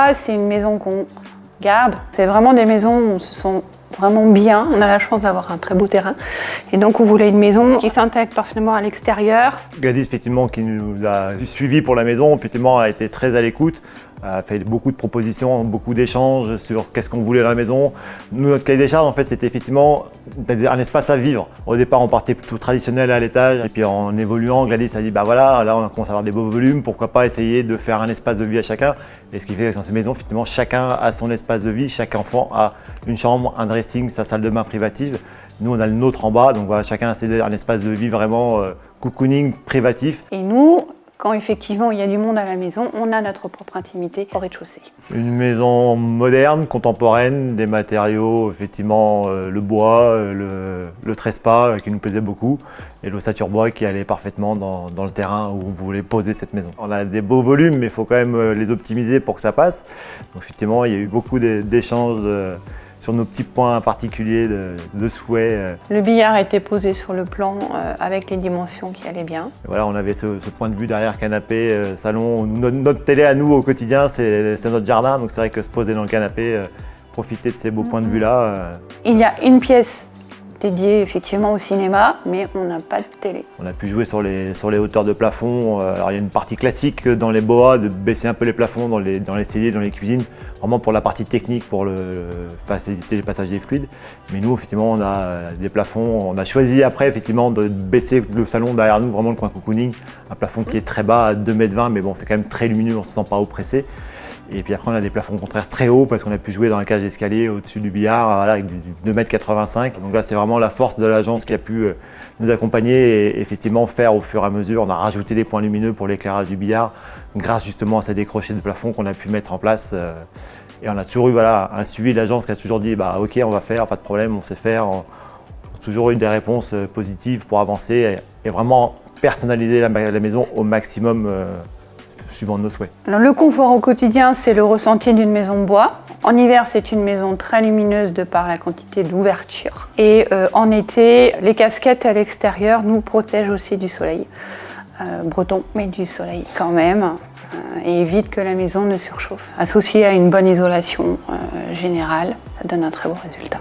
bois, c'est une maison qu'on garde. C'est vraiment des maisons où on se sent vraiment bien. On a la chance d'avoir un très beau terrain. Et donc, on voulait une maison qui s'intègre parfaitement à l'extérieur. Gladys, effectivement, qui nous a suivis pour la maison, effectivement, a été très à l'écoute, a fait beaucoup de propositions, beaucoup d'échanges sur qu'est-ce qu'on voulait dans la maison. Nous, notre cahier des charges, en fait, c'était effectivement un espace à vivre. Au départ, on partait plutôt traditionnel à l'étage, et puis en évoluant, Gladys a dit, bah voilà, là, on commence à avoir des beaux volumes, pourquoi pas essayer de faire un espace de vie à chacun. Et ce qui fait que dans ces maisons, effectivement, chacun a son espace de vie, chaque enfant a une chambre, un dressing, sa salle de bain privative. Nous, on a le nôtre en bas, donc voilà, chacun a un espace de vie vraiment cocooning, privatif. Et nous, quand effectivement il y a du monde à la maison, on a notre propre intimité au rez-de-chaussée. Une maison moderne, contemporaine, des matériaux, effectivement le bois, le trespas qui nous plaisait beaucoup et l'ossature bois qui allait parfaitement dans le terrain où on voulait poser cette maison. On a des beaux volumes, mais il faut quand même les optimiser pour que ça passe. Donc effectivement, il y a eu beaucoup d'échanges sur nos petits points particuliers de souhait. Le billard a été posé sur le plan avec les dimensions qui allaient bien. Et voilà, on avait ce point de vue derrière canapé, salon. Notre télé à nous au quotidien, c'est notre jardin, donc c'est vrai que se poser dans le canapé, profiter de ces beaux points de vue-là. Il y a une pièce dédiée effectivement au cinéma, mais on n'a pas de télé. On a pu jouer sur les hauteurs de plafond. Alors il y a une partie classique dans les boas, de baisser un peu les plafonds dans les celliers, dans les cuisines, vraiment pour la partie technique, pour faciliter le passage des fluides. Mais nous, effectivement, on a des plafonds. On a choisi après, effectivement, de baisser le salon derrière nous, vraiment le coin cocooning, un plafond qui est très bas, à 2,20 m, mais bon, c'est quand même très lumineux, on ne se sent pas oppressé. Et puis après, on a des plafonds au contraire très hauts parce qu'on a pu jouer dans la cage d'escalier au-dessus du billard, voilà, avec du 2,85 m. Donc là, c'est vraiment la force de l'agence qui a pu nous accompagner et effectivement faire au fur et à mesure. On a rajouté des points lumineux pour l'éclairage du billard grâce justement à ces décrochés de plafond qu'on a pu mettre en place. Et on a toujours eu un suivi de l'agence qui a toujours dit bah, ok, on va faire, pas de problème, on sait faire. On a toujours eu des réponses positives pour avancer et vraiment personnaliser la maison au maximum. Suivant nos souhaits. Alors, le confort au quotidien, c'est le ressenti d'une maison de bois. En hiver, c'est une maison très lumineuse de par la quantité d'ouverture. Et en été, les casquettes à l'extérieur nous protègent aussi du soleil. Breton, mais du soleil quand même. Et évite que la maison ne surchauffe. Associé à une bonne isolation générale, ça donne un très beau résultat.